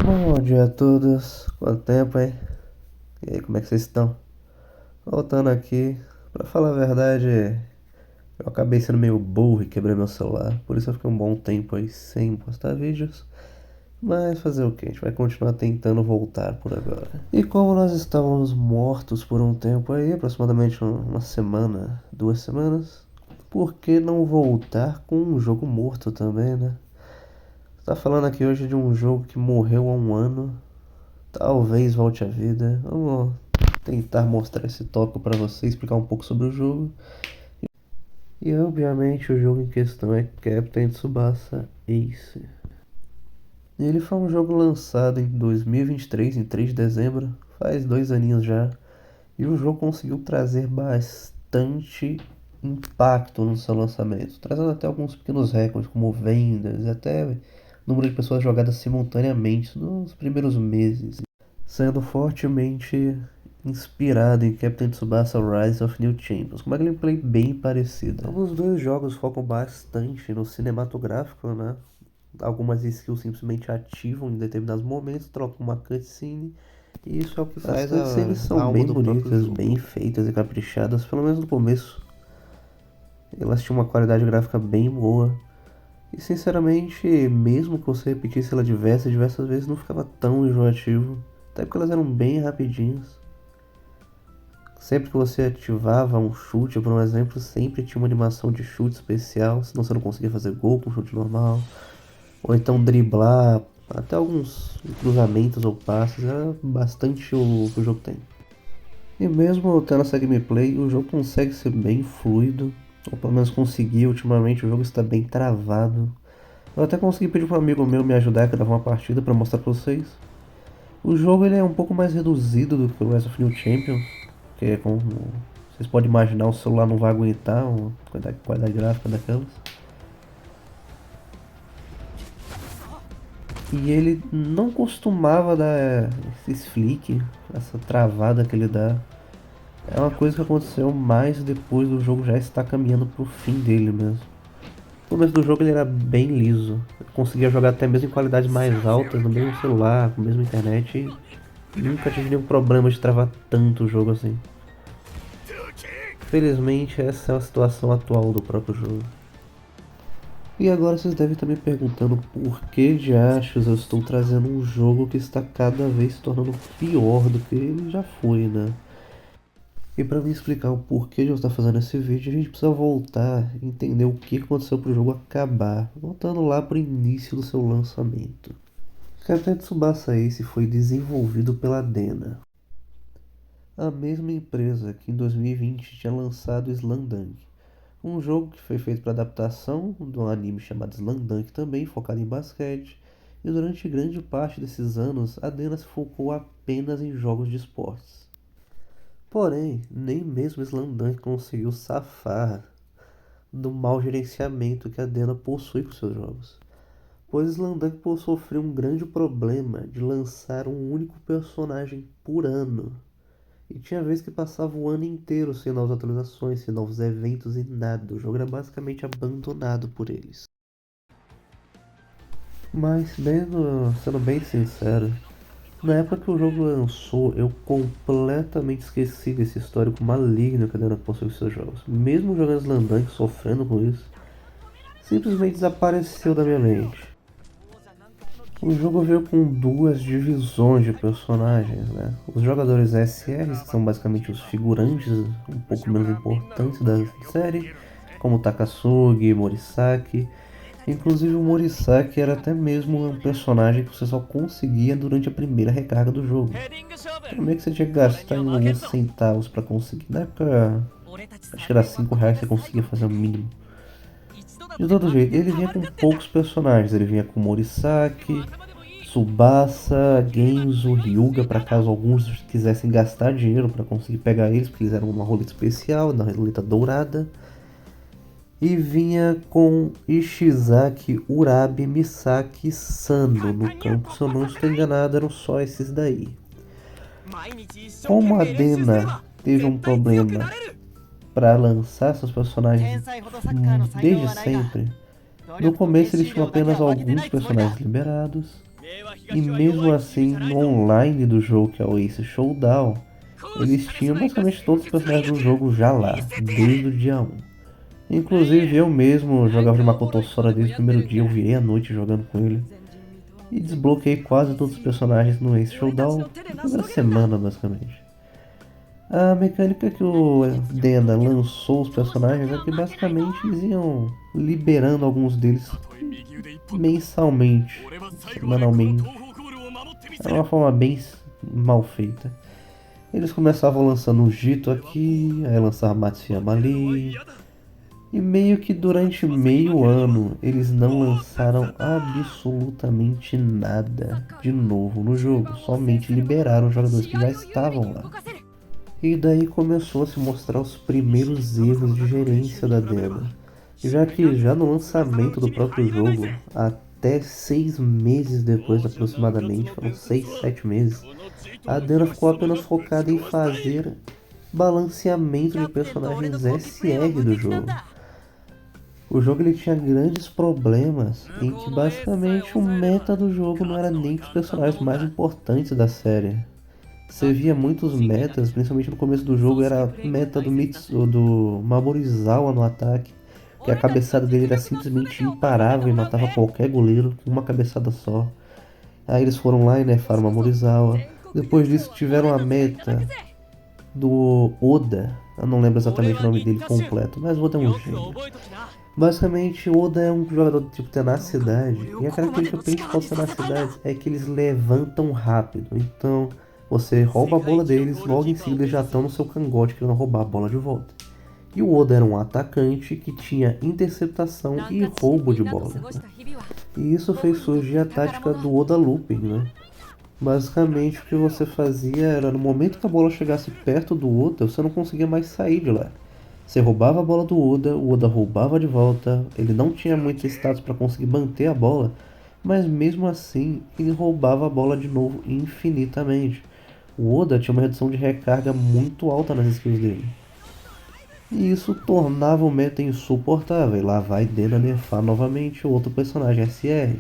Bom dia a todos, quanto tempo, hein? E aí, como é que vocês estão? Voltando aqui, pra falar a verdade, eu acabei sendo meio burro e quebrei meu celular, por isso eu fiquei um bom tempo aí sem postar vídeos. Mas fazer o que? A gente vai continuar tentando voltar por agora. E como nós estávamos mortos por um tempo aí, aproximadamente uma semana, 2 semanas, por que não voltar com um jogo morto também, né? Tá falando aqui hoje de um jogo que morreu há um ano. Talvez volte à vida. Vamos tentar mostrar esse tópico para você, explicar um pouco sobre o jogo. E obviamente o jogo em questão é Captain Tsubasa Ace. Ele foi um jogo lançado em 2023, em 3 de dezembro, faz 2 aninhos já. E o jogo conseguiu trazer bastante impacto no seu lançamento, trazendo até alguns pequenos recordes, como vendas, e até número de pessoas jogadas simultaneamente nos primeiros meses, sendo fortemente inspirado em Captain Tsubasa Rise of New Champions, com uma gameplay bem parecida. Os dois jogos focam bastante no cinematográfico, né? Algumas skills simplesmente ativam em determinados momentos, trocam uma cutscene, e isso é o que faz as cutscenes são bem bonitas, bem feitas e caprichadas, pelo menos no começo. Elas tinham uma qualidade gráfica bem boa. E sinceramente, mesmo que você repetisse ela diversas vezes, não ficava tão enjoativo. Até porque elas eram bem rapidinhas. Sempre que você ativava um chute, por um exemplo, sempre tinha uma animação de chute especial, senão você não conseguia fazer gol com chute normal. Ou então driblar, até alguns cruzamentos ou passes, era bastante o que o jogo tem. E mesmo tendo essa gameplay, o jogo consegue ser bem fluido, ou pelo menos conseguir. Ultimamente o jogo está bem travado. Eu até consegui pedir para um amigo meu me ajudar a gravar uma partida para mostrar para vocês. O jogo ele é um pouco mais reduzido do que o Rise of New Champions, que é como vocês podem imaginar, o celular não vai aguentar uma qualidade gráfica daquelas. E ele não costumava dar esses flick, essa travada que ele dá. É uma coisa que aconteceu mais depois do jogo já estar caminhando pro fim dele mesmo. No começo do jogo ele era bem liso. Eu conseguia jogar até mesmo em qualidades mais altas, no mesmo celular, com a mesma internet, e nunca tive nenhum problema de travar tanto o jogo assim. Felizmente essa é a situação atual do próprio jogo. E agora vocês devem estar me perguntando por que de achos eu estou trazendo um jogo que está cada vez se tornando pior do que ele já foi, né? E para me explicar o porquê de eu estar fazendo esse vídeo, a gente precisa voltar e entender o que aconteceu para o jogo acabar, voltando lá para o início do seu lançamento. Captain Tsubasa Ace foi desenvolvido pela DeNA, a mesma empresa que em 2020 tinha lançado Slamdunk, um jogo que foi feito para adaptação de um anime chamado Slamdunk também, focado em basquete, e durante grande parte desses anos a DeNA se focou apenas em jogos de esportes. Porém, nem mesmo Slamdunk conseguiu safar do mau gerenciamento que a DeNA possui com seus jogos, pois Slamdunk sofreu um grande problema de lançar um único personagem por ano. E tinha vezes que passava o ano inteiro sem novas atualizações, sem novos eventos e nada. O jogo era basicamente abandonado por eles. Mas, sendo bem sincero, na época que o jogo lançou, eu completamente esqueci desse histórico maligno que a Dana possui com seus jogos. Mesmo jogando Slamdunk, sofrendo com isso, simplesmente desapareceu da minha mente. O jogo veio com duas divisões de personagens, né? Os jogadores SRs, que são basicamente os figurantes um pouco menos importantes da série, como Takasugi, Morisaki. Inclusive o Morisaki era até mesmo um personagem que você só conseguia durante a primeira recarga do jogo. Também que você tinha que gastar em alguns centavos para conseguir. Na época, acho que era R$ 5 que você conseguia fazer o mínimo. De todo jeito, ele vinha com poucos personagens. Ele vinha com Morisaki, Tsubasa, Genzo, Ryuga, para caso alguns quisessem gastar dinheiro para conseguir pegar eles, porque eles eram uma roleta especial, na roleta dourada. E vinha com Ishizaki, Urabe, Misaki e Sando no campo. Se eu não estou enganado, eram só esses daí. Como a DeNA teve um problema para lançar seus personagens desde sempre, no começo eles tinham apenas alguns personagens liberados, E mesmo assim, no online do jogo, que é o Ace Showdown, eles tinham basicamente todos os personagens do jogo já lá, desde o dia 1. Inclusive eu mesmo jogava de Makoto Sora desde o primeiro dia, eu virei a noite jogando com ele. E desbloqueei quase todos os personagens no Ace Showdown na primeira semana, basicamente. A mecânica que o Dena lançou os personagens é que basicamente eles iam liberando alguns deles mensalmente, semanalmente. Era uma forma bem mal feita. Eles começavam lançando o Jito aqui, aí lançava Matsuyama ali. E meio que durante meio ano eles não lançaram absolutamente nada de novo no jogo. Somente liberaram os jogadores que já estavam lá. E daí começou a se mostrar os primeiros erros de gerência da Dena. Já que já no lançamento do próprio jogo, até 6 meses depois aproximadamente, foram 6, 7 meses, a Dena ficou apenas focada em fazer balanceamento de personagens SR do jogo. O jogo ele tinha grandes problemas em que basicamente o meta do jogo não era nem os personagens mais importantes da série. Você via muitos metas, principalmente no começo do jogo, era meta do Mamorizawa no ataque, que a cabeçada dele era simplesmente imparável e matava qualquer goleiro com uma cabeçada só. Aí eles foram lá e nerfaram o Mamorizawa. Depois disso tiveram a meta do Oda, eu não lembro exatamente o nome dele completo, mas o Oda é um gênio. Basicamente, o Oda é um jogador do tipo tenacidade, e a característica principal da tenacidade é que eles levantam rápido. Então, você rouba a bola deles, logo em seguida já estão no seu cangote querendo roubar a bola de volta. E o Oda era um atacante que tinha interceptação e roubo de bola. E isso fez surgir a tática do Oda Looping, né? Basicamente, o que você fazia era, no momento que a bola chegasse perto do Oda, você não conseguia mais sair de lá. Você roubava a bola do Oda, o Oda roubava de volta, ele não tinha muito status para conseguir manter a bola, mas mesmo assim ele roubava a bola de novo infinitamente. O Oda tinha uma redução de recarga muito alta nas skills dele. E isso tornava o meta insuportável, e lá vai Dena nerfar novamente o outro personagem SR.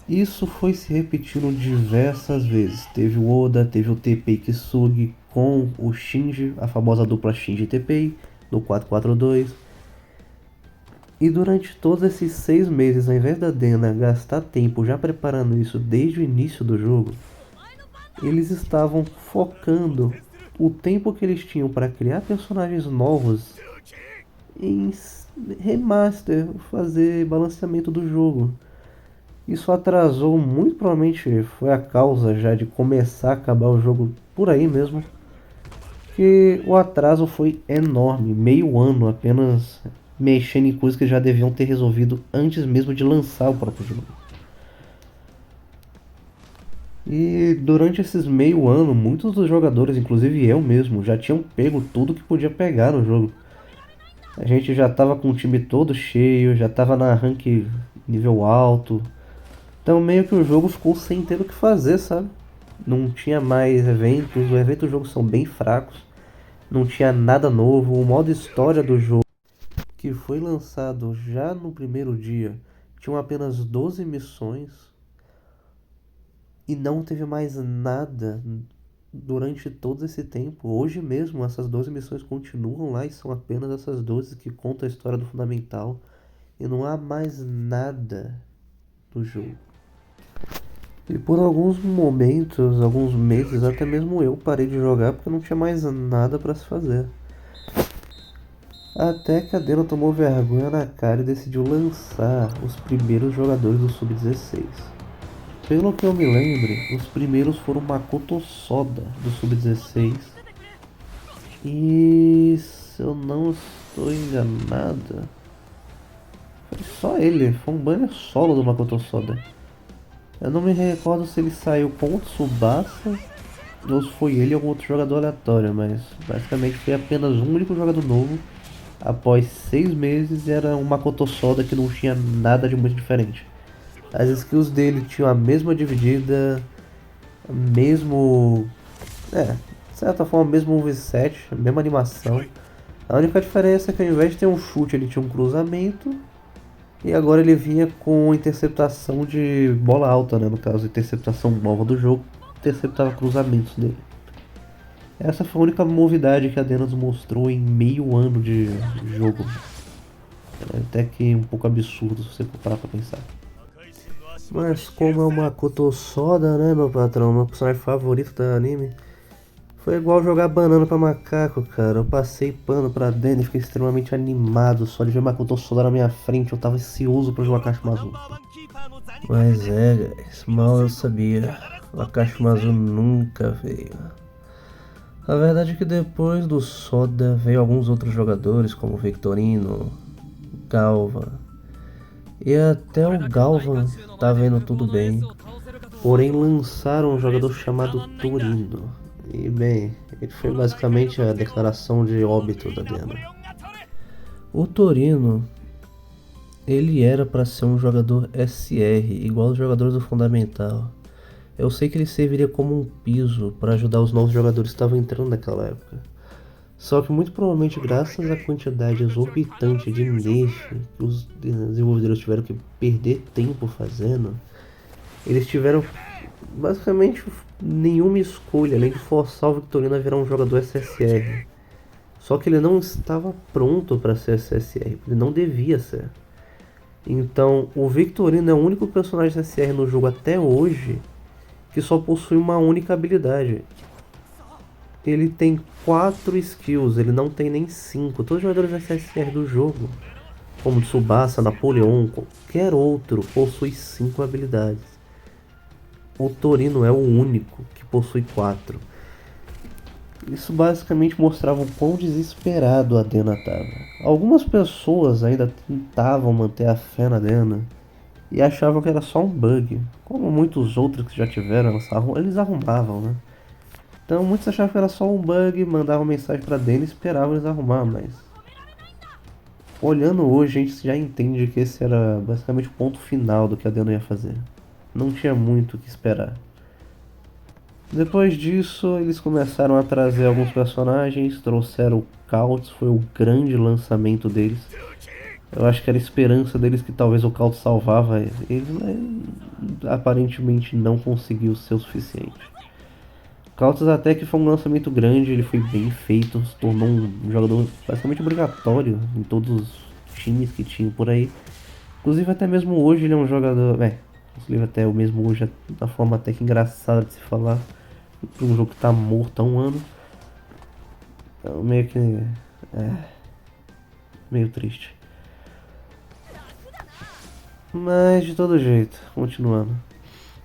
Isso foi se repetindo diversas vezes. Teve o Oda, teve o Teppei Kisugi com o Shinji, a famosa dupla Shinji Teppei, do 442. E durante todos esses 6 meses, ao invés da Dena gastar tempo já preparando isso desde o início do jogo, eles estavam focando o tempo que eles tinham para criar personagens novos em remaster, fazer balanceamento do jogo. Isso atrasou, muito provavelmente foi a causa já de começar a acabar o jogo por aí mesmo. Que o atraso foi enorme, meio ano apenas mexendo em coisas que já deviam ter resolvido antes mesmo de lançar o próprio jogo. E durante esses meio ano, muitos dos jogadores, inclusive eu mesmo, já tinham pego tudo que podia pegar no jogo. A gente já tava com o time todo cheio, já tava na rank nível alto. Então meio que o jogo ficou sem ter o que fazer, sabe? Não tinha mais eventos, os eventos do jogo são bem fracos. Não tinha nada novo, o modo história do jogo, que foi lançado já no primeiro dia, tinha apenas 12 missões. E não teve mais nada durante todo esse tempo. Hoje mesmo essas 12 missões continuam lá e são apenas essas 12 que contam a história do Fundamental. E não há mais nada no jogo. E por alguns momentos, alguns meses, até mesmo eu parei de jogar porque não tinha mais nada para se fazer. Até que a Dena tomou vergonha na cara e decidiu lançar os primeiros jogadores do Sub-16. Pelo que eu me lembre, os primeiros foram Makoto Soda do Sub-16. E se eu não estou enganado, foi só ele, foi um banner solo do Makoto Soda. Eu não me recordo se ele saiu com o Tsubasa ou se foi ele ou algum outro jogador aleatório, mas basicamente foi apenas um único jogador novo. Após 6 meses era um Makoto Soda que não tinha nada de muito diferente. As skills dele tinham a mesma dividida, mesmo... de certa forma, mesmo moveset, a mesma animação. A única diferença é que ao invés de ter um chute ele tinha um cruzamento. E agora ele vinha com interceptação de bola alta, né? No caso, interceptação nova do jogo, interceptava cruzamentos dele. Essa foi a única novidade que a Atenas mostrou em meio ano de jogo. É até que um pouco absurdo se você for parar pra pensar. Mas como é uma Makoto Soda, né, meu patrão? Meu personagem favorito do anime. Foi igual jogar banana pra macaco, cara. Eu passei pano pra dentro e fiquei extremamente animado. Só de ver Makoto Soda na minha frente, eu tava ansioso pra jogar Kashima Azul. Mas é, guys, mal eu sabia. O Kashima Azul nunca veio. A verdade é que depois do Soda veio alguns outros jogadores, como Victorino, Galva. E até o Galvan tá vendo tudo bem. Porém lançaram um jogador chamado Torino. E bem, ele foi basicamente a declaração de óbito da Dena. O Torino, ele era para ser um jogador SR, igual os jogadores do Fundamental. Eu sei que ele serviria como um piso para ajudar os novos jogadores que estavam entrando naquela época. Só que muito provavelmente graças à quantidade exorbitante de nerf que os desenvolvedores tiveram que perder tempo fazendo, eles tiveram basicamente nenhuma escolha além de forçar o Victorino a virar um jogador SSR. Só que ele não estava pronto para ser SSR, ele não devia ser. Então o Victorino é o único personagem SSR no jogo até hoje que só possui uma única habilidade. Ele tem 4 skills, ele não tem nem 5. Todos os jogadores SSR do jogo, como Tsubasa, Napoleon, qualquer outro, possui 5 habilidades. O Torino é o único que possui 4. Isso basicamente mostrava o quão desesperado a Dena estava. Algumas pessoas ainda tentavam manter a fé na Dena e achavam que era só um bug. Como muitos outros que já tiveram, eles arrumavam, né? Então muitos achavam que era só um bug, mandavam mensagem pra Dena e esperavam eles arrumar, mas... Olhando hoje, a gente já entende que esse era basicamente o ponto final do que a Dena ia fazer. Não tinha muito o que esperar. Depois disso, eles começaram a trazer alguns personagens, trouxeram o Caos, foi o grande lançamento deles. Eu acho que era a esperança deles que talvez o Caos salvava eles, mas aparentemente não conseguiu ser o suficiente. Kautos até que foi um lançamento grande, ele foi bem feito, se tornou um jogador basicamente obrigatório em todos os times que tinham por aí. Inclusive até mesmo hoje ele é um jogador, inclusive até o mesmo hoje, da forma até que engraçada de se falar, para um jogo que tá morto há um ano. Então meio que meio triste. Mas de todo jeito, continuando.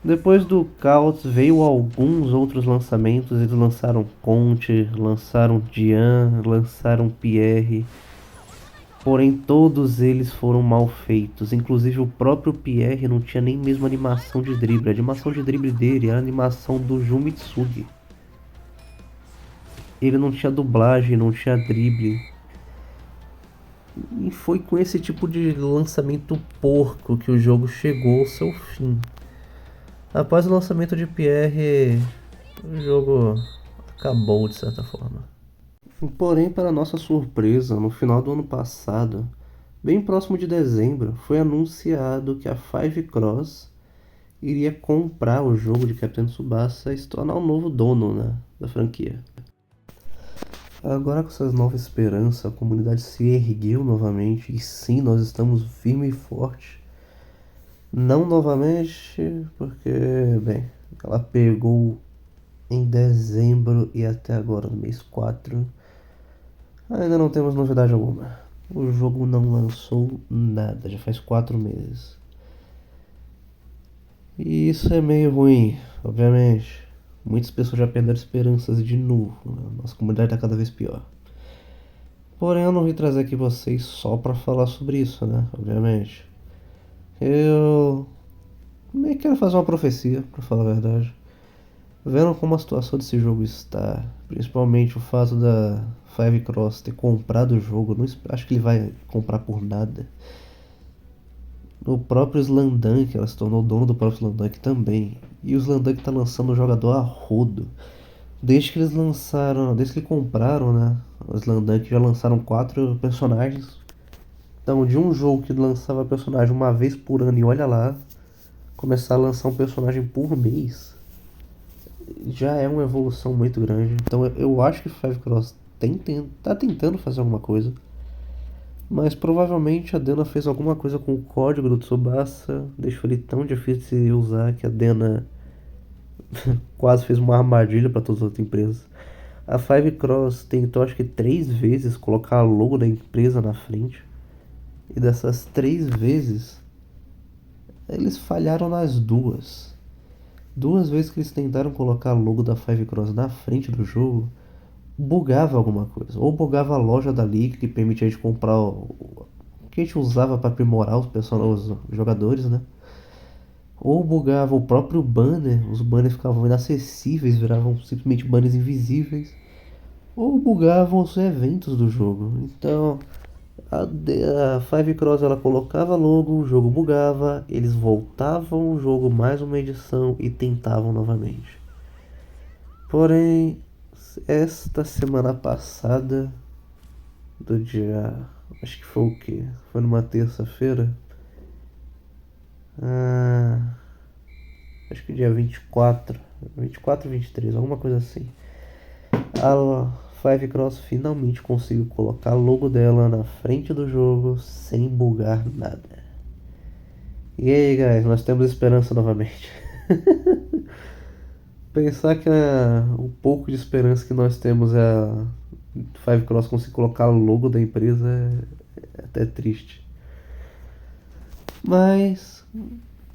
Depois do Caos veio alguns outros lançamentos, eles lançaram Conte, lançaram Dian, lançaram Pierre, porém todos eles foram mal feitos, inclusive o próprio Pierre não tinha nem mesmo animação de drible, a animação de drible dele era a animação do Jun Mitsugi. Ele não tinha dublagem, não tinha drible. E foi com esse tipo de lançamento porco que o jogo chegou ao seu fim. Após o lançamento de Pierre, o jogo acabou de certa forma. Porém, para nossa surpresa, no final do ano passado, bem próximo de dezembro, foi anunciado que a Five Cross iria comprar o jogo de Captain Tsubasa e se tornar o novo dono, né, da franquia. Agora com essa nova esperança, a comunidade se ergueu novamente e sim, nós estamos firme e forte. Não novamente, porque, bem, ela pegou em dezembro e até agora, no mês 4, ainda não temos novidade alguma. O jogo não lançou nada, já faz 4 meses. E isso é meio ruim, obviamente. Muitas pessoas já perderam esperanças de novo, né? Nossa comunidade está cada vez pior. Porém, eu não vim trazer aqui vocês só para falar sobre isso, né? Obviamente. Eu meio que quero fazer uma profecia, para falar a verdade. Vendo como a situação desse jogo está, principalmente o fato da Five Cross ter comprado o jogo, não acho que ele vai comprar por nada. O próprio Slandunk, ela se tornou dono do próprio Slandunk também. E o Slandunk tá lançando o jogador a rodo. Desde que eles lançaram, desde que compraram, né? O Slandunk já lançaram 4 personagens. Então, de um jogo que lançava personagem uma vez por ano e olha lá, começar a lançar um personagem por mês já é uma evolução muito grande. Então, eu acho que Five Cross tá tentando fazer alguma coisa. Mas provavelmente a Dena fez alguma coisa com o código do Tsubasa, deixou ele tão difícil de se usar que a Dena quase fez uma armadilha para todas as outras empresas. A Five Cross tentou acho que 3 vezes colocar a logo da empresa na frente. E dessas 3 vezes, eles falharam nas duas. 2 vezes que eles tentaram colocar a logo da Five Cross na frente do jogo, bugava alguma coisa. Ou bugava a loja da Liga, que permitia a gente comprar o que a gente usava para aprimorar os jogadores, né? Ou bugava o próprio banner, os banners ficavam inacessíveis, viravam simplesmente banners invisíveis. Ou bugavam os eventos do jogo. Então, a Five Cross ela colocava logo, o jogo bugava, eles voltavam o jogo mais uma edição e tentavam novamente. Porém, esta semana passada, do dia. Acho que foi o quê? Foi numa terça-feira? Ah, acho que dia 24. 24 ou 23, alguma coisa assim. A Five Cross finalmente conseguiu colocar o logo dela na frente do jogo sem bugar nada. E aí, guys, nós temos esperança novamente. Pensar que o pouco de esperança que nós temos é a Five Cross conseguir colocar o logo da empresa é até triste. Mas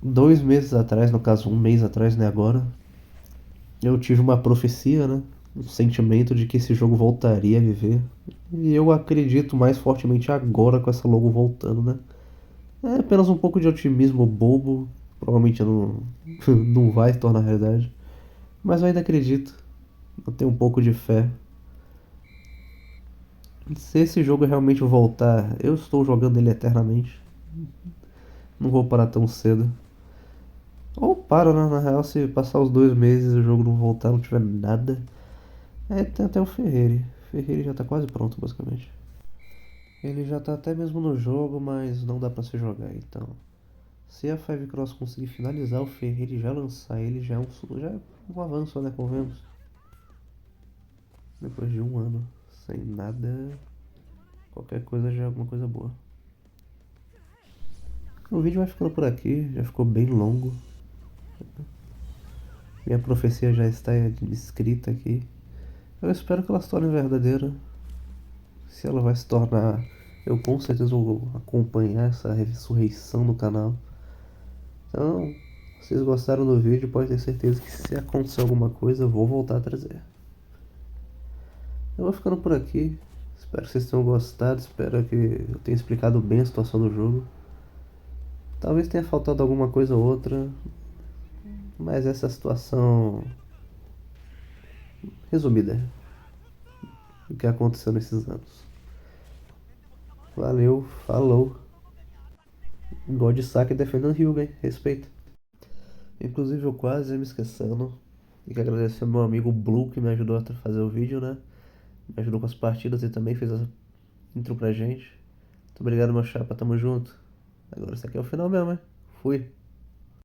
2 meses atrás, no caso 1 mês atrás, né, agora, eu tive uma profecia, né? Um sentimento de que esse jogo voltaria a viver. E eu acredito mais fortemente agora com essa logo voltando, né? É apenas um pouco de otimismo bobo, provavelmente não, não vai se tornar realidade. Mas eu ainda acredito, eu tenho um pouco de fé. Se esse jogo realmente voltar, eu estou jogando ele eternamente. Não vou parar tão cedo. Ou paro, né? Na real, se passar os 2 meses e o jogo não voltar, não tiver nada. É, tem até o Ferreira. O Ferreira já tá quase pronto, basicamente. Ele já tá até mesmo no jogo, mas não dá pra se jogar, então. Se a Five Cross conseguir finalizar o Ferreira e já lançar ele, já é um avanço, né? Convenhamos. Depois de um ano sem nada, qualquer coisa já é alguma coisa boa. O vídeo vai ficando por aqui, já ficou bem longo. Minha profecia já está escrita aqui. Eu espero que ela se torne verdadeira. Se ela vai se tornar, eu com certeza vou acompanhar essa ressurreição do canal. Então, se vocês gostaram do vídeo, pode ter certeza que se acontecer alguma coisa, eu vou voltar a trazer. Eu vou ficando por aqui. Espero que vocês tenham gostado. Espero que eu tenha explicado bem a situação do jogo. Talvez tenha faltado alguma coisa ou outra, mas essa é a situação resumida do que aconteceu nesses anos. Valeu, falou. God Saki defendendo Hyuga, hein? Respeito. Inclusive, eu quase ia me esquecendo. Tem que agradecer ao meu amigo Blue que me ajudou a fazer o vídeo, né? Me ajudou com as partidas e também fez a intro pra gente. Muito obrigado, meu chapa. Tamo junto. Agora isso aqui é o final mesmo, hein? Fui.